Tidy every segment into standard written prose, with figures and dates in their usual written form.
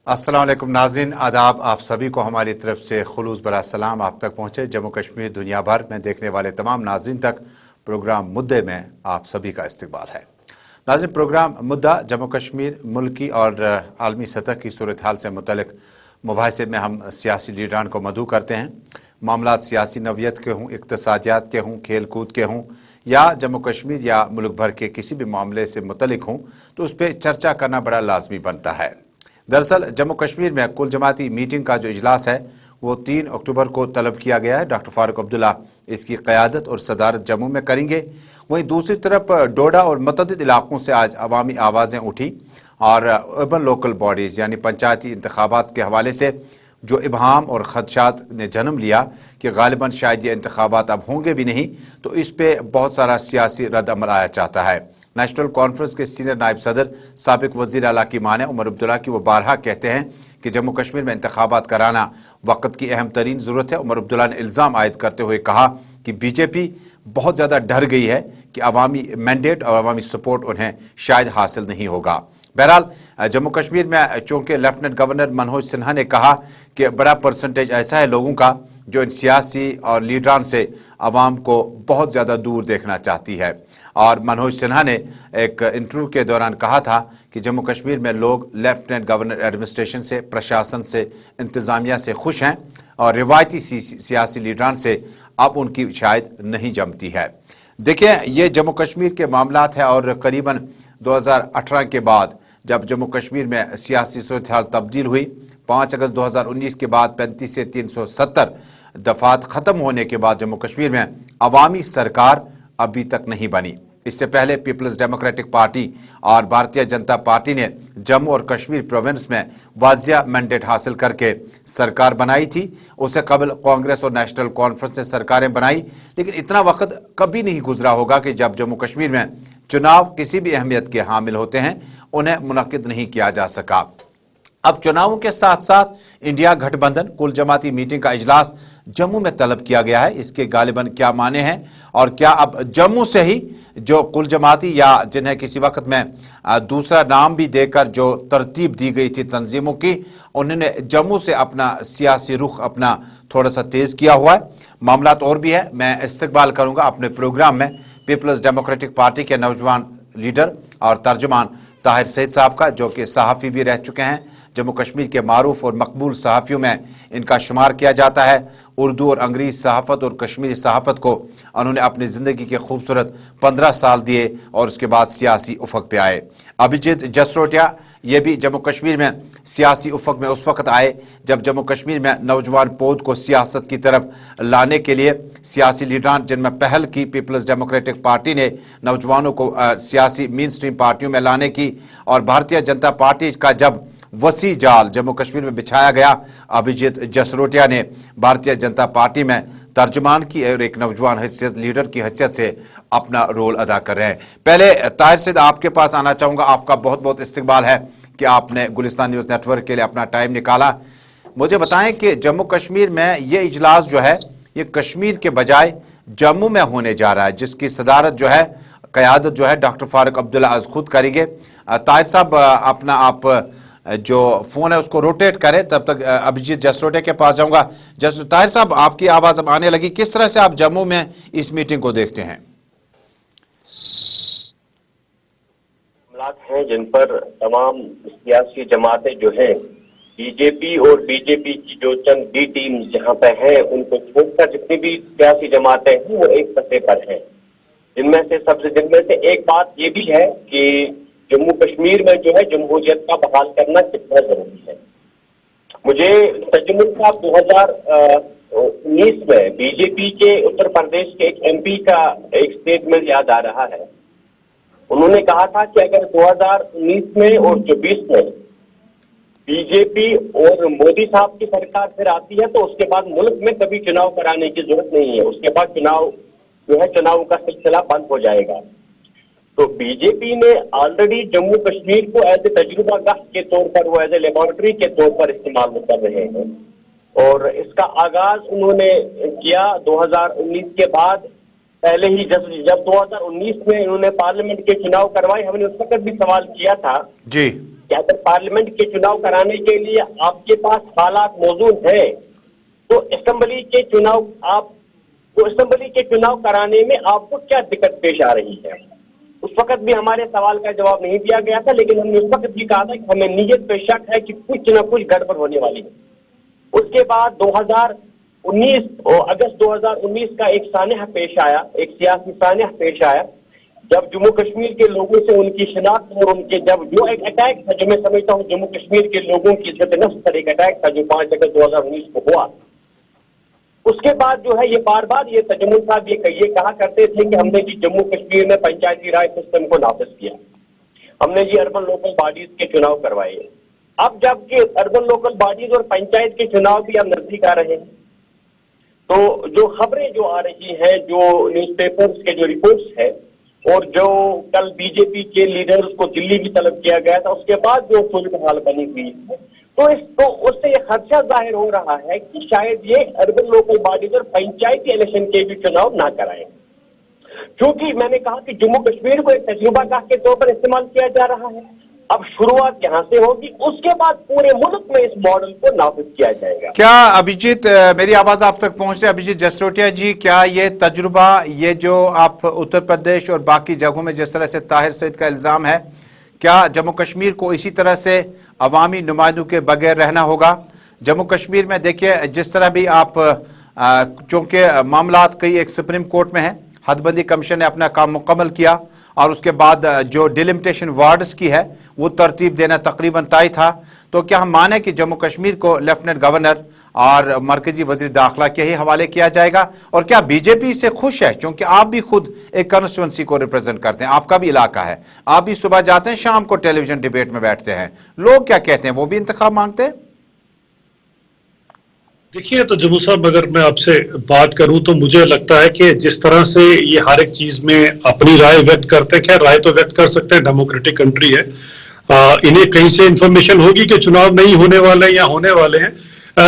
अस्सलाम वालेकुम नाज़रीन, आदाब। आप सभी को हमारी तरफ से खुलूस भरा सलाम आप तक पहुँचे। जम्मू कश्मीर दुनिया भर में देखने वाले तमाम नाज़रीन तक प्रोग्राम मुद्दे में आप सभी का इस्तकबाल है। नाज़रीन, प्रोग्राम मुद्दा जम्मू कश्मीर मुल्की और आलमी सतह की सूरत हाल से मुतल्लिक़ मुबाहिसे में हम सियासी लीडरान को मदऊ करते हैं। मामलात सियासी नवियत के हों, इक़्तिसादियात के हों, खेल कूद के हों या जम्मू कश्मीर या मुल्क भर के किसी भी मामले से मुतल्लिक़ हों, तो उस पर चर्चा करना बड़ा लाजमी बनता है। दरअसल जम्मू कश्मीर में कुल जमाती मीटिंग का जो इजलास है वो 3 अक्टूबर को तलब किया गया है। डॉक्टर फारूक अब्दुल्ला इसकी क़यादत और सदारत जम्मू में करेंगे। वहीं दूसरी तरफ डोडा और मुतअद्दिद इलाकों से आज अवामी आवाज़ें उठी और अर्बन लोकल बॉडीज़ यानी पंचायती इंतखाबात के हवाले से जो इबहाम और ख़दशात ने जन्म लिया कि गालिबन शायद ये इंतखाबात अब होंगे भी नहीं, तो इस पर बहुत सारा सियासी रद्द अमल आया चाहता है। नेशनल कॉन्फ्रेंस के सीनियर नायब सदर साबिक वज़ीर आला की माने उमर अब्दुल्ला की वो बारहा कहते हैं कि जम्मू कश्मीर में इंतखाबात कराना वक्त की अहम तरीन ज़रूरत है। उमर अब्दुल्ला ने इल्ज़ाम आयद करते हुए कहा कि बीजेपी बहुत ज़्यादा डर गई है कि अवामी मैंडेट और अवामी सपोर्ट उन्हें शायद हासिल नहीं होगा। बहरहाल जम्मू कश्मीर में चूँकि लेफ्टिनेंट गवर्नर मनोज सिन्हा ने कहा कि बड़ा परसेंटेज ऐसा है लोगों का जो इन सियासी और लीडरान से अवाम को बहुत ज़्यादा दूर देखना चाहती है, और मनोज सिन्हा ने एक इंटरव्यू के दौरान कहा था कि जम्मू कश्मीर में लोग लेफ्टिनेंट गवर्नर एडमिनिस्ट्रेशन से, प्रशासन से, इंतज़ामिया से खुश हैं और रिवायती सियासी लीडरान से अब उनकी शायद नहीं जमती है। देखिए, ये जम्मू कश्मीर के मामलात है और करीबन 2018 के बाद जब जम्मू कश्मीर में सियासी सूरत हाल तब्दील हुई, 5 अगस्त 2019 के बाद 35 से 370 दफात ख़त्म होने के बाद जम्मू कश्मीर में अवामी सरकार अभी तक नहीं बनी। इससे पहले पीपल्स डेमोक्रेटिक पार्टी और भारतीय जनता पार्टी ने जम्मू और कश्मीर प्रोविंस में वाजिया मैंडेट हासिल करके सरकार बनाई थी। उससे कबल कांग्रेस और नेशनल कॉन्फ्रेंस ने सरकारें बनाई, लेकिन इतना वक्त कभी नहीं गुजरा होगा कि जब जम्मू कश्मीर में चुनाव किसी भी अहमियत के हामिल होते हैं उन्हें मुनक्किद नहीं किया जा सका। अब चुनावों के साथ साथ इंडिया गठबंधन कुल जमाती मीटिंग का इजलास जम्मू में तलब किया गया है। इसके गालिबन क्या माने हैं और क्या अब जम्मू से ही जो कुल जमाती या जिन्हें किसी वक्त में दूसरा नाम भी देकर जो तरतीब दी गई थी तंजीमों की, उन्होंने जम्मू से अपना सियासी रुख अपना थोड़ा सा तेज़ किया हुआ है। मामलात और भी है। मैं इस्तकबाल करूँगा अपने प्रोग्राम में पीपल्स डेमोक्रेटिक पार्टी के नौजवान लीडर और तर्जुमान ताहिर सईद साहब का, जो कि सहाफ़ी भी रह चुके हैं। जम्मू कश्मीर के मारूफ और मकबूल सहाफ़ियों में इनका शुमार किया जाता है। उर्दू और अंग्रेज़ी सहाफ़त और कश्मीरी सहाफ़त को उन्होंने अपनी ज़िंदगी के खूबसूरत 15 साल दिए और उसके बाद सियासी उफ़क़ पे आए। अभिजीत जसरोटिया ये भी जम्मू कश्मीर में सियासी उफ़क़ में उस वक़्त आए जब जम्मू कश्मीर में नौजवान पौध को सियासत की तरफ लाने के लिए सियासी लीडरान, जिनमें पहल की पीपल्स डेमोक्रेटिक पार्टी ने नौजवानों को सियासी मेन स्ट्रीम पार्टियों में लाने की, और भारतीय जनता पार्टी का जब वसी जाल जम्मू कश्मीर में बिछाया गया, अभिजीत जसरोटिया ने भारतीय जनता पार्टी में तर्जुमान की और एक नौजवान हैसियत लीडर की हैसियत से अपना रोल अदा कर रहे हैं। पहले ताहिर सईद आपके पास आना चाहूँगा। आपका बहुत बहुत इस्तकबाल है कि आपने गुलिस्तान न्यूज़ नेटवर्क के लिए अपना टाइम निकाला। मुझे बताएं कि जम्मू कश्मीर में ये इजलास जो है ये कश्मीर के बजाय जम्मू में होने जा रहा है, जिसकी सदारत जो है, क़यादत जो है डॉक्टर फारूक अब्दुल्ला आज खुद करेंगे। ताहिर साहब अपना आप जो फ़ोन है उसको रोटेट करें, तब तक अभिजीत जसरोटे के पास जाऊंगा। ताहिर साहब, आपकी आवाज़ अब आने लगी। किस तरह से आप जम्मू में इस मीटिंग को देखते हैं? मामलात हैं जिन पर तमाम सियासी जमातें जो हैं, बीजेपी और बीजेपी की जो चंद बी टीम जहां पे हैं, उनको छोड़कर जितनी भी सियासी जमातें हैं वो एक सतह पर हैं। जिनमें से एक बात ये भी है कि जम्मू कश्मीर में जो है जमहूरियत का बहाल करना कितना जरूरी है। मुझे तजुमुल साहब 2019 में बीजेपी के उत्तर प्रदेश के एक एमपी का एक स्टेटमेंट याद आ रहा है। उन्होंने कहा था कि अगर 2019 में और 24 में बीजेपी और मोदी साहब की सरकार फिर आती है तो उसके बाद मुल्क में कभी चुनाव कराने की जरूरत नहीं है, उसके बाद चुनाव जो है चुनाव का सिलसिला बंद हो जाएगा। तो बीजेपी ने ऑलरेडी जम्मू कश्मीर को एज ए तजुर्बागाह के तौर पर, वो एज ए लेबोरेटरी के तौर पर इस्तेमाल कर रहे हैं, और इसका आगाज उन्होंने किया 2019 के बाद पहले ही जब 2019 में इन्होंने पार्लियामेंट के चुनाव करवाए, हमने उस वक्त भी सवाल किया था जी कि अगर पार्लियामेंट के चुनाव कराने के लिए आपके पास हालात मौजूद हैं तो असेंबली के चुनाव कराने में आपको क्या दिक्कत पेश आ रही है। उस वक्त भी हमारे सवाल का जवाब नहीं दिया गया था, लेकिन हमने उस वक्त भी कहा था कि हमें नीयत पे शक है कि कुछ न कुछ गड़बड़ होने वाली है। उसके बाद 2019 और अगस्त 2019 का एक सान्या पेश आया, एक सियासी सान्या पेश आया, जब जम्मू कश्मीर के लोगों से उनकी शिनाख्त और उनके जब जो एक अटैक था, जो मैं समझता हूँ जम्मू कश्मीर के लोगों की इज्जत नफ्स पर एक अटैक था जो 5 अगस्त 2019 को हुआ। उसके बाद जो है ये बार बार ये तजम्मुल साहब ये कहा करते थे कि हमने जी जम्मू कश्मीर में पंचायती राज सिस्टम को नाफिज किया, हमने जी अर्बन लोकल बॉडीज के चुनाव करवाए। अब जबकि अर्बन लोकल बॉडीज और पंचायत के चुनाव भी अब नजदीक आ रहे हैं, तो जो खबरें जो आ रही हैं, जो न्यूज़पेपर्स के जो रिपोर्ट्स है और जो कल बीजेपी के लीडर्स को दिल्ली भी तलब किया गया था, उसके बाद जो सूरत हाल बनी हुई है, तो उससे ये खदशा जाहिर हो रहा है कि शायद ये अर्बन लोकल बॉडीज और पंचायती इलेक्शन के भी चुनाव ना कराएं, क्योंकि मैंने कहा कि जम्मू कश्मीर को एक तजुर्बागाह के तौर पर इस्तेमाल किया जा रहा है। अब शुरुआत यहाँ से होगी, उसके बाद पूरे मुल्क में इस मॉडल को नाफिज किया जाएगा। क्या अभिजीत, मेरी आवाज आप तक पहुंच रही है? अभिजीत जसरोटिया जी, क्या ये तजुर्बा, ये जो आप उत्तर प्रदेश और बाकी जगहों में जिस तरह से ताहिर सईद का इल्जाम है, क्या जम्मू कश्मीर को इसी तरह से अवामी नुमाइंदों के बगैर रहना होगा? जम्मू कश्मीर में देखिए जिस तरह भी आप, चूंकि मामला कई एक सुप्रीम कोर्ट में है, हदबंदी कमीशन ने अपना काम मुकम्मल किया और उसके बाद जो डिलिमिटेशन वार्ड्स की है वो तरतीब देना तकरीबन तय था, तो क्या हम माने कि जम्मू कश्मीर को लेफ्टिनेंट गवर्नर और मरकजी वजीर दाखिला के ही हवाले किया जाएगा? और क्या बीजेपी इससे खुश है, क्योंकि आप भी खुद एक कॉन्स्टिट्यूंसी को रिप्रेजेंट करते हैं, आपका भी इलाका है, आप भी सुबह जाते हैं, शाम को टेलीविजन डिबेट में बैठते हैं, लोग क्या कहते हैं, वो भी इंतखाब मांगते हैं? देखिए, तो जम्मू साहब, अगर मैं आपसे बात करूं तो मुझे लगता है कि जिस तरह से ये हर एक चीज में अपनी राय व्यक्त करते हैं, खैर राय तो व्यक्त कर सकते हैं, डेमोक्रेटिक कंट्री है, इन्हें कहीं से इंफॉर्मेशन होगी कि चुनाव नहीं होने वाले या होने वाले हैं,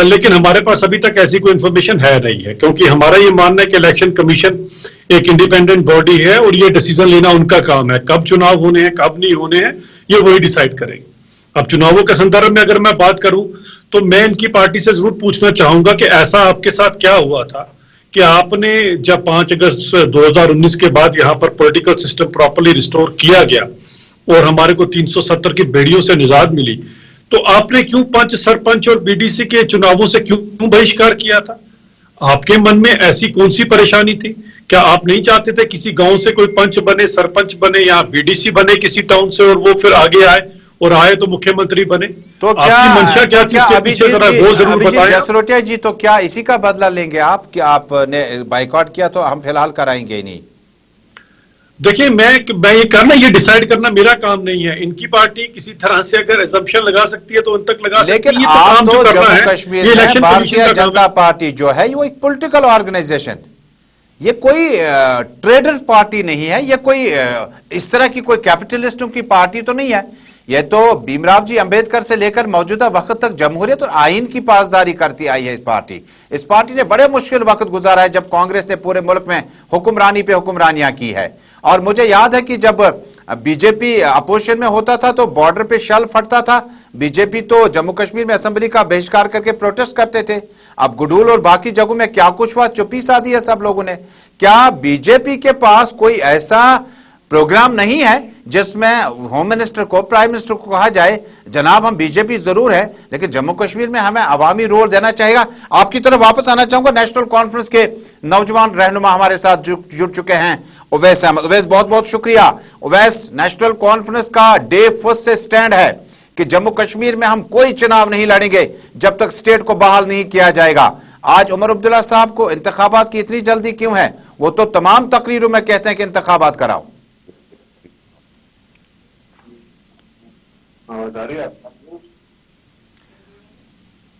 लेकिन हमारे पास अभी तक ऐसी कोई इंफॉर्मेशन है नहीं है, क्योंकि हमारा ये मानना है कि इलेक्शन कमीशन एक इंडिपेंडेंट बॉडी है और ये डिसीजन लेना उनका काम है, कब चुनाव होने हैं कब नहीं होने हैं ये वही डिसाइड करेंगे। अब चुनावों के संदर्भ में अगर मैं बात करूं तो मैं इनकी पार्टी से जरूर पूछना चाहूंगा कि ऐसा आपके साथ क्या हुआ था कि आपने जब 5 अगस्त 2019 के बाद यहां पर पॉलिटिकल सिस्टम प्रॉपर्ली रिस्टोर किया गया और हमारे को 370 की बेड़ियों से निजात मिली, तो आपने क्यों पंच, सरपंच और बीडीसी के चुनावों से क्यों बहिष्कार किया था? आपके मन में ऐसी कौन सी परेशानी थी? क्या आप नहीं चाहते थे किसी गांव से कोई पंच बने, सरपंच बने या बीडीसी बने किसी टाउन से और वो फिर आगे आए और आए तो मुख्यमंत्री बने? तो क्या आपकी मंशा क्या थी इसके पीछे, जरा वो जरूर बताएं। जसरोटिया जी, तो क्या इसी का बदला लेंगे आप कि आपने बाइकआउट किया तो हम फिलहाल कराएंगे ही नहीं? देखिए, मैं ये करना, ये डिसाइड करना मेरा काम नहीं है। इनकी पार्टी किसी तरह से अगर असम्पशन लगा सकती है तो उन तक लगा सकती है, लेकिन ये तो आप काम तो जो करना जम्मू है, कश्मीर ये में इलेक्शन भारतीय कमीशन का जनता पार्टी जो है वो एक पॉलिटिकल ऑर्गेनाइजेशन, ये कोई ट्रेडर पार्टी नहीं है, ये कोई इस तरह की कोई कैपिटलिस्टों की पार्टी तो नहीं है। ये तो भीमराव जी अंबेडकर से लेकर मौजूदा वक्त तक जमहूरियत और आइन की पासदारी करती आई है। इस पार्टी ने बड़े मुश्किल वक्त गुजारा है जब कांग्रेस ने पूरे मुल्क में हुक्मरानी पे हुक्मरानियां की है। और मुझे याद है कि जब बीजेपी अपोजिशन में होता था तो बॉर्डर पे शल फटता था, बीजेपी तो जम्मू कश्मीर में असेंबली का बहिष्कार करके प्रोटेस्ट करते थे। अब गुडूल और बाकी जगहों में क्या कुछ हुआ, चुप्पी साधी है सब लोगों ने। क्या बीजेपी के पास कोई ऐसा प्रोग्राम नहीं है जिसमें होम मिनिस्टर को, प्राइम मिनिस्टर को कहा जाए जनाब हम बीजेपी जरूर है लेकिन जम्मू कश्मीर में हमें अवामी रोल देना चाहिए? आपकी तरफ वापस आना चाहूंगा, नेशनल कॉन्फ्रेंस के नौजवान रहनुमा हमारे साथ जुड़ चुके हैं, उवैस अहमद। उवैस, बहुत बहुत शुक्रिया। उवैस, नेशनल कॉन्फ्रेंस का डे फर्स्ट से स्टैंड है कि जम्मू कश्मीर में हम कोई चुनाव नहीं लड़ेंगे जब तक स्टेट को बहाल नहीं किया जाएगा। आज उमर अब्दुल्ला साहब को इंतखाबात की इतनी जल्दी क्यों है? वो तो तमाम तकरीरों में कहते हैं कि इंतखाबात कराओ।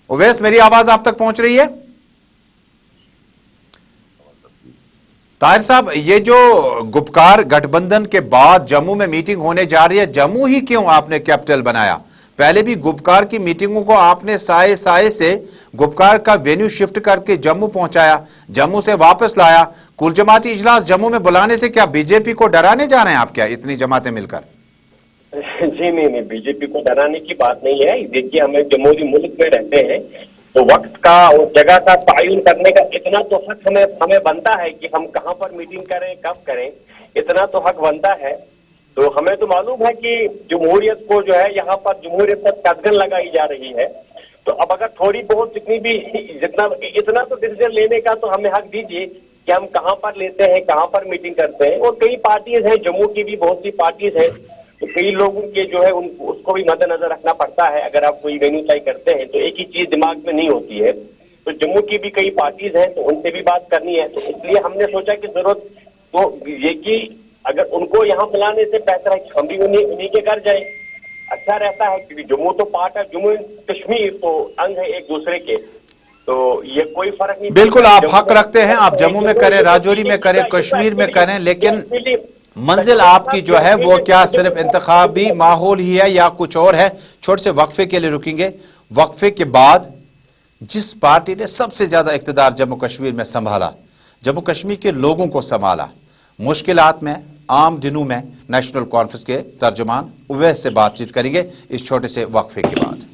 उवैस, मेरी आवाज आप तक पहुंच रही है? ताहिर साहब, ये जो गुपकार गठबंधन के बाद जम्मू में मीटिंग होने जा रही है, जम्मू ही क्यों आपने कैपिटल बनाया? पहले भी गुपकार की मीटिंगों को आपने साए साए से गुपकार का वेन्यू शिफ्ट करके जम्मू पहुंचाया, जम्मू से वापस लाया, कुल जमाती इजलास जम्मू में बुलाने से क्या बीजेपी को डराने जा रहे हैं आप, क्या इतनी जमातें मिलकर? जी नहीं, बीजेपी को डराने की बात नहीं है। देखिए, हमें जमहूरी मुल्क में रहते हैं तो वक्त का और जगह का तयन करने का इतना तो हक हमें बनता है कि हम कहाँ पर मीटिंग करें, कब करें, इतना तो हक बनता है। तो हमें तो मालूम है कि जमहूरियत को जो है यहाँ पर जमहूरियत पर कदगन लगाई जा रही है। तो अब अगर थोड़ी बहुत जितनी भी इतना तो डिसीजन लेने का तो हमें हक दीजिए कि हम कहाँ पर लेते हैं, कहाँ पर मीटिंग करते हैं। और कई पार्टीज हैं, जम्मू की भी बहुत सी पार्टीज हैं, तो कई लोगों के जो है उसको भी मद्देनजर रखना पड़ता है। अगर आप कोई वेन्यू तय करते हैं तो एक ही चीज दिमाग में नहीं होती है। तो जम्मू की भी कई पार्टीज हैं, तो उनसे भी बात करनी है। तो इसलिए हमने सोचा कि जरूरत तो ये कि अगर उनको यहाँ बुलाने से बेहतर है कि हम भी उन्हीं के घर जाए, अच्छा रहता है। क्योंकि जम्मू तो पार्ट है, जम्मू कश्मीर तो अंग है एक दूसरे के, तो ये कोई फर्क नहीं। बिल्कुल आप हक रखते हैं, आप जम्मू में करें, राजौरी में करें, कश्मीर में करें, लेकिन मंजिल आपकी जो है वो क्या सिर्फ इंतखाबी माहौल ही है या कुछ और है? छोटे से वक्फे के लिए रुकेंगे। वक्फे के बाद जिस पार्टी ने सबसे ज्यादा इख्तिदार जम्मू कश्मीर में संभाला, जम्मू कश्मीर के लोगों को संभाला, मुश्किलात में, आम दिनों में, नेशनल कॉन्फ्रेंस के तर्जुमान उवैस से बातचीत करेंगे इस छोटे से वक्फे के बाद।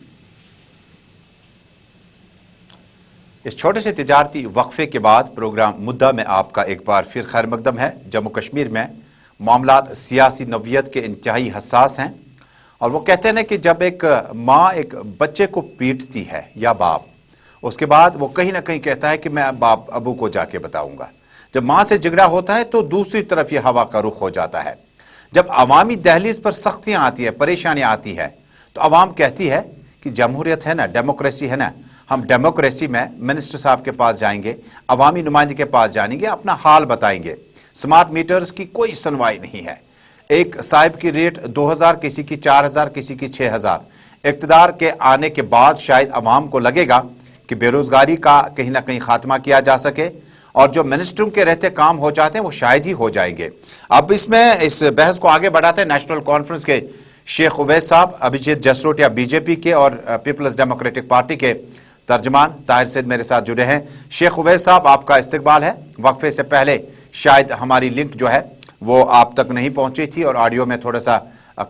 इस छोटे से तिजारती वक्फे के बाद प्रोग्राम मुद्दा में आपका एक बार फिर खैर मकदम है। जम्मू कश्मीर में मामलात सियासी नौयत के इंतहाई हसास हैं और वो कहते हैं कि जब एक माँ एक बच्चे को पीटती है या बाप, उसके बाद वो कहीं ना कहीं कहता है कि मैं बाप अबू को जाके बताऊंगा। जब माँ से झगड़ा होता है तो दूसरी तरफ ये हवा का रुख हो जाता है। जब अवामी दहलीज पर सख्तियां आती है, परेशानियां आती है, तो अवाम कहती है कि जमहूरियत है ना, डेमोक्रेसी है ना, हम डेमोक्रेसी में मिनिस्टर साहब के पास जाएंगे, अवामी नुमाइंदे के पास जाएंगे, अपना हाल बताएंगे। स्मार्ट मीटर्स की कोई सुनवाई नहीं है। एक साहिब की रेट 2000, किसी की 4000, किसी की 6000। इक़्तिदार के आने के बाद शायद अवाम को लगेगा कि बेरोजगारी का कहीं ना कहीं खात्मा किया जा सके और जो मिनिस्टरों के रहते काम हो जाते हैं वो शायद ही हो जाएंगे। अब इसमें इस बहस को आगे बढ़ाते हैं नेशनल कॉन्फ्रेंस के शेख उवैस साहब, अभिजीत जसरोटिया बीजेपी के और पीपल्स डेमोक्रेटिक पार्टी के तर्जमान ताहिर सैयद मेरे साथ जुड़े हैं। शेख उवैस साहब, आपका इस्तकबाल है। वक्फे से पहले शायद हमारी लिंक जो है वो आप तक नहीं पहुंची थी और ऑडियो में थोड़ा सा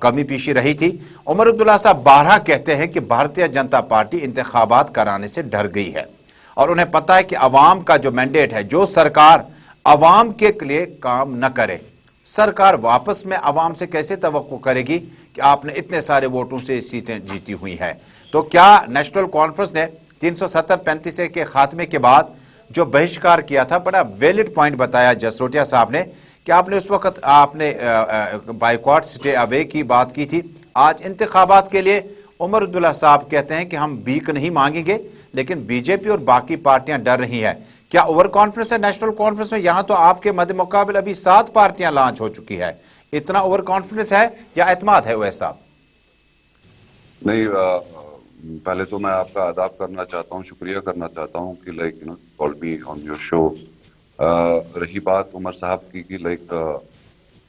कमी पेशी रही थी। उमर अब्दुल्ला साहब बारहा कहते हैं कि भारतीय जनता पार्टी इंतखाबात कराने से डर गई है और उन्हें पता है कि अवाम का जो मैंडेट है, जो सरकार अवाम के लिए काम न करे, सरकार वापस में अवाम से कैसे तवक्को करेगी कि आपने इतने सारे वोटों से सीटें जीती हुई है। तो क्या नेशनल कॉन्फ्रेंस ने 370-35 के खात्मे के बाद जो बहिष्कार किया था, बड़ा वैलिड पॉइंट बताया जसरोटिया साहब ने कि आपने उस वक्त आपने बाइकॉट स्टे अवे की बात की थी। आज इंतखाबात के लिए उमर अब्दुल्ला साहब कहते हैं कि हम भीख नहीं मांगेंगे, लेकिन बीजेपी और बाकी पार्टियां डर रही हैं। क्या ओवर कॉन्फ्रेंस है नेशनल कॉन्फ्रेंस में? यहां तो आपके मध्य मुकाबले अभी 7 पार्टियां लॉन्च हो चुकी है। इतना ओवर कॉन्फिडेंस है या एतमाद है वैसा? नहीं, पहले तो मैं आपका आदाब करना चाहता हूँ, शुक्रिया करना चाहता हूँ कि like called me on your show. रही बात उमर साहब की लाइक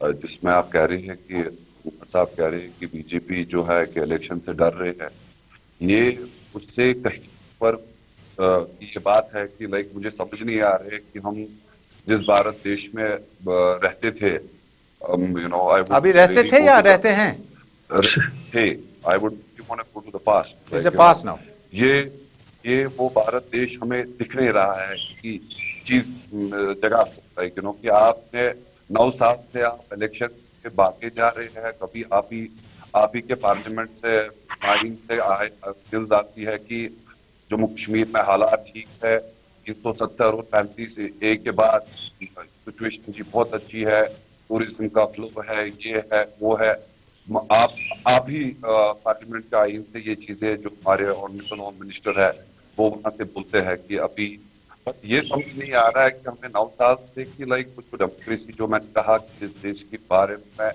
जिसमें आप कह रहे हैं कि उमर साहब कह रहे हैं कि बीजेपी जो है कि इलेक्शन से डर रहे हैं, ये उससे कहीं पर ये बात है कि लाइक मुझे समझ नहीं आ रहा है कि हम जिस भारत देश में रहते थे, अभी रहते थे या रहते हैं? थे। I would want to go to the past. It's a past now. ये वो भारत देश हमें दिख नहीं रहा है किसी चीज जगह से, कि आपने 9 साल से आप इलेक्शन के भागे जा रहे हैं। कभी आप ही के पार्लियामेंट से माइंड से दिल आती है कि जम्मू कश्मीर में हालात ठीक है, 370 और 35 के बाद सिचुएशन जी बहुत अच्छी है, टूरिज्म का फ्लो है, ये है वो है। आप ही पार्लियामेंट के आइन से ये चीजें जो हमारे ऑनरेबल होम मिनिस्टर है वो वहां से बोलते हैं कि अभी ये समझ नहीं आ रहा है कि हमें 9 साल से कि लाइक कुछ डेमोक्रेसी जो मैंने कहा जिस देश के बारे में,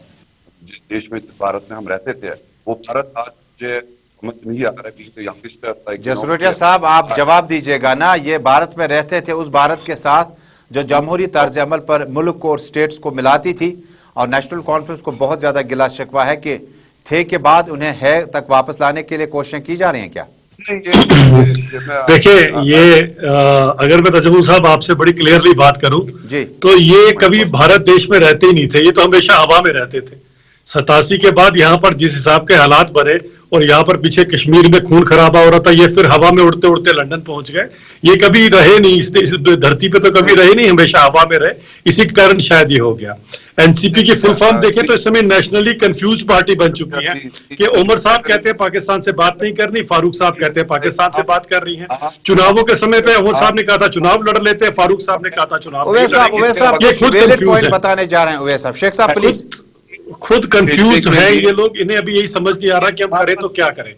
जिस देश में, जिस भारत में हम रहते थे, वो भारत आज मुझे समझ नहीं आ रहा है। जसरोटिया साहब, आप जवाब दीजिएगा ना, ये भारत में रहते थे, उस भारत के साथ जो जमहूरी तर्ज अमल पर मुल्क को और स्टेट्स को मिलाती थी, और नेशनल कॉन्फ्रेंस को बहुत ज्यादा गिला शिकवा है कि थे के बाद उन्हें है तक वापस लाने के लिए कोशिशें की जा रही हैं क्या? देखिए अगर मैं तजमुल साहब आपसे बड़ी क्लियरली बात करूं जी तो ये कभी भारत देश में रहते ही नहीं थे, ये तो हमेशा हवा में रहते थे। 87 के बाद यहाँ पर जिस हिसाब के हालात बने और यहाँ पर पीछे कश्मीर में खून खराबा हो रहा था, ये फिर हवा में उड़ते उड़ते लंदन पहुंच गए। ये कभी रहे नहीं इस धरती पे, तो कभी रहे नहीं, हमेशा हवा में रहे। इसी के कारण शायद ये हो गया। एनसीपी की फुल फॉर्म देखें तो इस समय नेशनली कंफ्यूज पार्टी बन चुकी है कि उमर साहब कहते हैं पाकिस्तान से बात नहीं करनी, फारूक साहब कहते हैं पाकिस्तान से बात कर रही हैं। चुनावों के समय पे उमर साहब ने कहा था चुनाव लड़ लेते हैं, फारूक साहब ने कहा था चुनाव उवैस साहब ये कुछ खुद वैलिड कंफ्यूज पॉइंट है, बताने जा रहे हैं। उवैस साहब, शेख साहब प्लीज। खुद कंफ्यूज हैं ये लोग, इन्हें अभी यही समझ नहीं आ रहा कि हम करें तो क्या करें।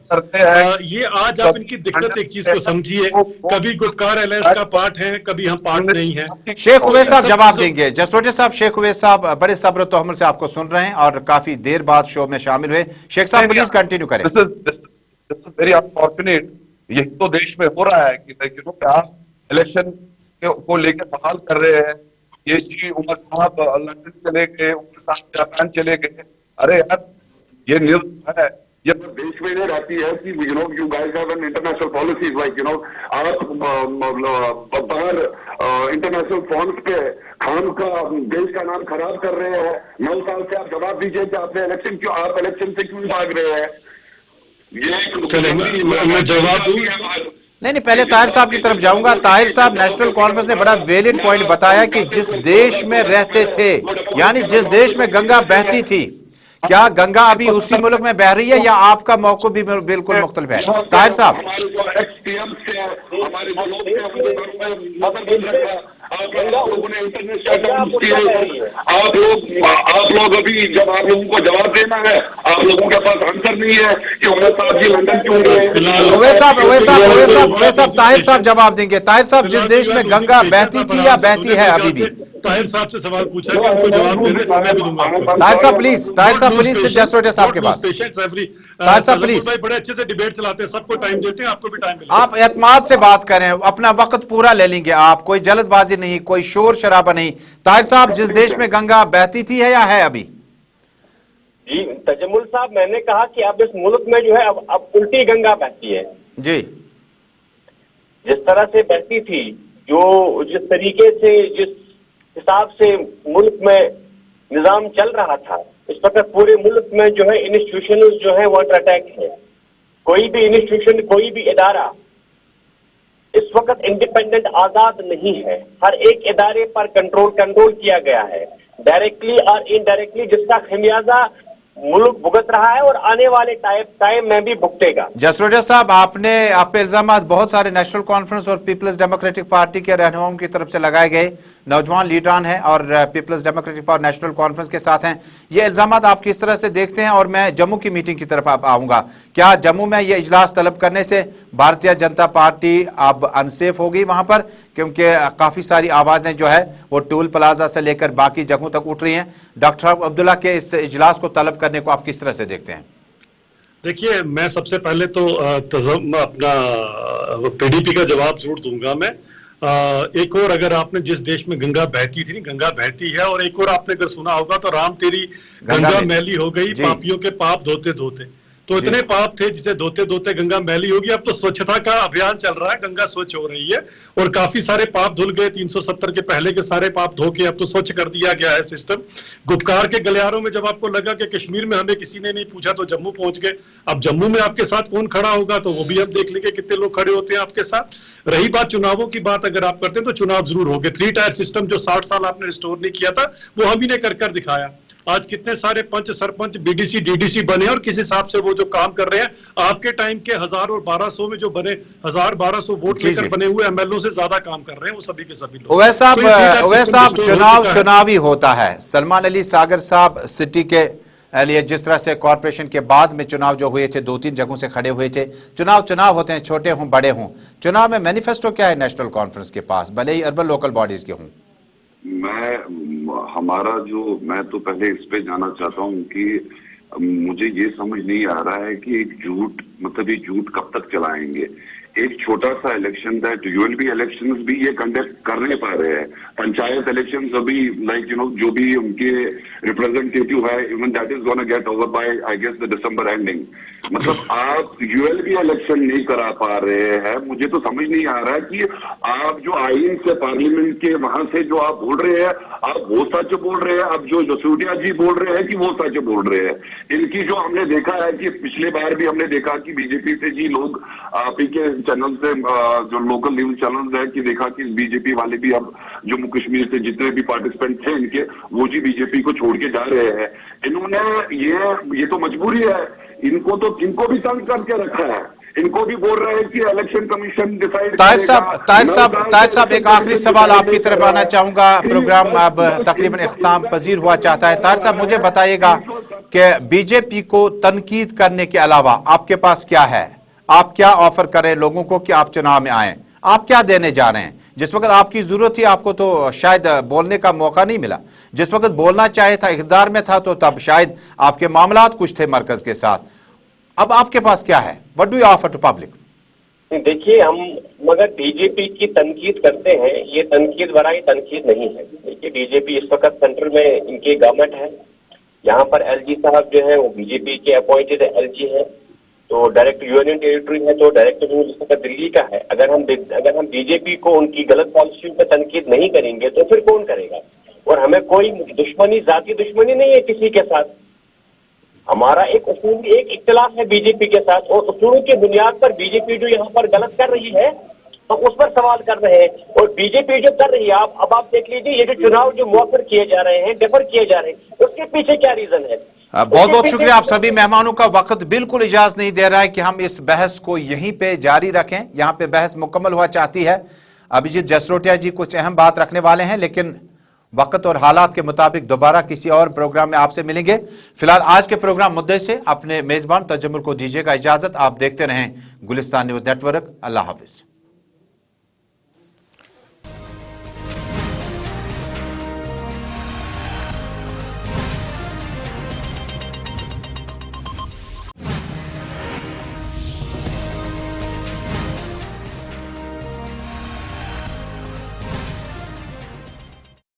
ये आज आप इनकी दिक्कत एक चीज को समझिए, कभी गुटकार अलायंस का पार्ट है, कभी हम पार्ट नहीं है। शेख उवैस साहब जवाब देंगे। जसरोटे साहब, शेख उवैस साहब बड़े सब्र तहम्मुल से आपको सुन रहे हैं और काफी देर बाद शो में शामिल हुए। शेख साहब प्लीज कंटिन्यू करें। वेरी अनफॉर्चुनेट, यही तो देश में हो रहा है कि आप इलेक्शन को लेकर सवाल कर रहे हैं। ये जी उमर साहब लंदन चले गए, उमर साहब जापान चले गए। अरे यार, ये न्यूज है, ये देश में नहीं रहती है कि you guys have an international policies like आप बाहर इंटरनेशनल फंड्स पे खान का देश का नाम खराब कर रहे हैं। 9 साल से आप जवाब दीजिए कि आपने आप इलेक्शन से क्यों भाग रहे हैं। ये मैं जवाब दूं। नहीं, पहले ताहिर साहब की तरफ जाऊंगा। ताहिर साहब, नेशनल कॉन्फ्रेंस ने बड़ा वैलिड पॉइंट बताया कि जिस देश में रहते थे, यानी जिस देश में गंगा बहती थी, क्या गंगा अभी उसी मुल्क में बह रही है या आपका मौक़िफ़ भी बिल्कुल मुख्तलिफ है? ताहिर साहब, हमारे जो एक्स-पीएम से हमारे जो लोग थे, मदद बन रखा, आप लोगों ने इंटरनेशनल, आप लोग अभी जब आप लोगों को जवाब देना है, आप लोगों के पास आंसर नहीं है कि उमर साहब जी लंदन क्यों गए। उवैस साहब, ताहिर साहब जवाब देंगे। ताहिर साहब, जिस देश में गंगा बहती थी या बहती है अभी भी? ताहिर साहब से सवाल पूछा कि उनको जवाब दे रहे तो मैं भी दूंगा आपको। ताहिर साहब प्लीज, फिर जसरोटे साहब के पास। ताहिर साहब प्लीज। भाई बड़े अच्छे से डिबेट चलाते हैं, सबको टाइम देते हैं, आपको भी टाइम मिलेगा। आप एतमाद से बात करें, अपना वक्त पूरा ले लेंगे आप, कोई जल्दबाजी नहीं, कोई शोर शराबा नहीं। ताहिर साहब, जिस देश में गंगा बहती थी है या है अभी? जी तजमुल साहब, मैंने कहा कि अब इस मुल्क में जो है अब उल्टी गंगा बहती है जी। जिस तरह से बहती थी, जो जिस तरीके से, जिस हिसाब से मुल्क में निजाम चल रहा था, इस वक्त पूरे मुल्क में जो है इंस्टीट्यूशन जो है वो अंडर अटैक है। कोई भी इंस्टीट्यूशन, कोई भी इदारा इस वक्त इंडिपेंडेंट आजाद नहीं है। हर एक इदारे पर कंट्रोल किया गया है, डायरेक्टली और इनडायरेक्टली, जिसका खमियाजा मुल्क भुगत रहा है और आने वाले टाइम में भी भुगतेगा। जसरोटे साहब, आप पे इल्जाम बहुत सारे नेशनल कॉन्फ्रेंस और पीपल्स डेमोक्रेटिक पार्टी के रहनुमाओं की तरफ से लगाए गए, नौजवान लीडरान हैं और Peoples Democratic Party National Conference के साथ हैं। ये इल्जाम आप किस तरह से देखते हैं? और मैं जम्मू की मीटिंग की तरफ आऊंगा। क्या जम्मू में ये इजलास तलब करने से भारतीय जनता पार्टी अब अनसेफ होगी वहां पर? क्योंकि काफी सारी आवाजें जो है वो टोल प्लाजा से लेकर बाकी जगहों तक उठ रही हैं। डॉक्टर अब्दुल्ला के इस इजलास को तलब करने को आप किस तरह से देखते हैं? देखिए, मैं सबसे पहले तो अपना पीडीपी का जवाब जरूर दूंगा मैं। एक और, अगर आपने जिस देश में गंगा बहती थी, गंगा बहती है, और एक और आपने अगर सुना होगा तो राम तेरी गंगा मैली हो गई, पापियों के पाप धोते धोते। तो इतने पाप थे जिसे धोते धोते गंगा मैली होगी। अब तो स्वच्छता का अभियान चल रहा है, गंगा स्वच्छ हो रही है और काफी सारे पाप धुल गए। 370 के पहले के सारे पाप धो के अब तो स्वच्छ कर दिया गया है सिस्टम। गुटकार के गलियारों में जब आपको लगा कि कश्मीर में हमें किसी ने नहीं पूछा तो जम्मू पहुंच गए। अब जम्मू में आपके साथ कौन खड़ा होगा तो वो भी हम देख लेंगे कितने लोग खड़े होते हैं आपके साथ। रही बात चुनावों की बात, अगर आप करते हैं तो चुनाव जरूर हो गए। 3 टायर सिस्टम जो 60 साल आपने रिस्टोर नहीं किया था, वो हम ही ने कर दिखाया। आज कितने सारे पंच, सरपंच, बीडीसी, डीडीसी बने और किस हिसाब से वो जो काम कर रहे हैं, आपके टाइम के 1000 और 1200 में जो बने 1000-1200 वोट लेकर बने हुए एमएलओ से ज्यादा काम कर रहे हैं वो सभी के सभी लोग। उवैस साहब, चुनावी होता है। सलमान अली सागर साहब सिटी के लिए जिस तरह से कॉरपोरेशन के बाद में चुनाव जो हुए थे, 2-3 जगहों से खड़े हुए थे। चुनाव होते हैं, छोटे हों बड़े हों। चुनाव में मैनिफेस्टो क्या है नेशनल कॉन्फ्रेंस के पास, भले ही अर्बन लोकल बॉडीज के हों? मैं तो पहले इस पे जाना चाहता हूँ कि मुझे ये समझ नहीं आ रहा है कि एक झूठ, मतलब ये झूठ कब तक चलाएंगे। एक छोटा सा इलेक्शन दैट यूएलबी इलेक्शंस भी ये कंडक्ट कर नहीं पा रहे हैं। पंचायत इलेक्शंस अभी जो भी उनके रिप्रेजेंटेटिव है, even that is gonna get over by I guess the December ending. मतलब आप यूएलबी इलेक्शन नहीं करा पा रहे हैं। मुझे तो समझ नहीं आ रहा है कि आप जो आइन से पार्लियामेंट के वहां से जो आप बोल रहे हैं, आप वो सच बोल रहे हैं, अब जो जसूरिया जी बोल रहे हैं कि वो सच बोल रहे हैं। इनकी जो हमने देखा है कि पिछले बार भी हमने देखा कि बीजेपी से जी लोग पी के चैनल से जो लोकल न्यूज चैनल है कि देखा कि बीजेपी वाले भी अब जम्मू कश्मीर से जितने भी पार्टिसिपेंट थे इनके, वो जी बीजेपी को छोड़ के जा रहे हैं। इन्होंने ये तो मजबूरी है, इनको भी तंग करके रखा है। इनको भी बोल रहे हैं कि इलेक्शन कमीशन डिसाइड ताहिर साहब एक आखिरी सवाल आपकी तरफ आना चाहूंगा। प्रोग्राम अब तकरीबन इख्तिताम पजीर हुआ चाहता है। ताहिर साहब मुझे बताइएगा कि बीजेपी को तनकीद करने के अलावा आपके पास क्या है? आप क्या ऑफर करें लोगों को कि आप चुनाव में आए? आप क्या देने जा रहे हैं? जिस वक्त आपकी जरूरत थी आपको तो शायद बोलने का मौका नहीं मिला। जिस वक्त बोलना चाहे था, इख्तियार में था, तो तब शायद आपके मामलात कुछ थे मरकज के साथ। अब आपके पास क्या है? What do you offer to public? देखिए, हम मगर बीजेपी की तनकीद करते हैं, ये तनकीद वराई तनकीद नहीं है। देखिए, बीजेपी इस वक्त सेंट्रल में इनकी गवर्नमेंट है। यहाँ पर एलजी साहब जो है वो बीजेपी के अपॉइंटेड एलजी है, तो डायरेक्ट यूनियन टेरिटरी है, तो डायरेक्ट रूल इस वक्त दिल्ली का है। अगर हम बीजेपी को उनकी गलत पॉलिसियों पर तनकीद नहीं करेंगे तो फिर कौन करेगा? और हमें कोई दुश्मनी, जाती दुश्मनी नहीं है किसी के साथ। हमारा एक उसूली एक इख्तिलाफ है बीजेपी के साथ, और उसूलों की बुनियाद पर बीजेपी जो यहाँ पर गलत कर रही है तो उस पर सवाल कर रहे हैं। और बीजेपी जो कर रही है, अब आप देख लीजिए, ये जो चुनाव जो मौखर किए जा रहे हैं, डेफर किए जा रहे हैं, उसके पीछे क्या रीजन है? बहुत बहुत शुक्रिया। आप सभी मेहमानों का वक्त बिल्कुल इजाजत नहीं दे रहा है कि हम इस बहस को यहीं पे जारी रखें। यहाँ पे बहस मुकम्मल हुआ चाहती है। अभिजीत जसरोटिया जी कुछ अहम बात रखने वाले हैं, लेकिन वक्त और हालात के मुताबिक दोबारा किसी और प्रोग्राम में आपसे मिलेंगे। फिलहाल आज के प्रोग्राम मुद्दे से अपने मेजबान तजम्मुल को दीजिएगा इजाजत। आप देखते रहें गुलिस्तान न्यूज नेटवर्क। अल्लाह हाफिज।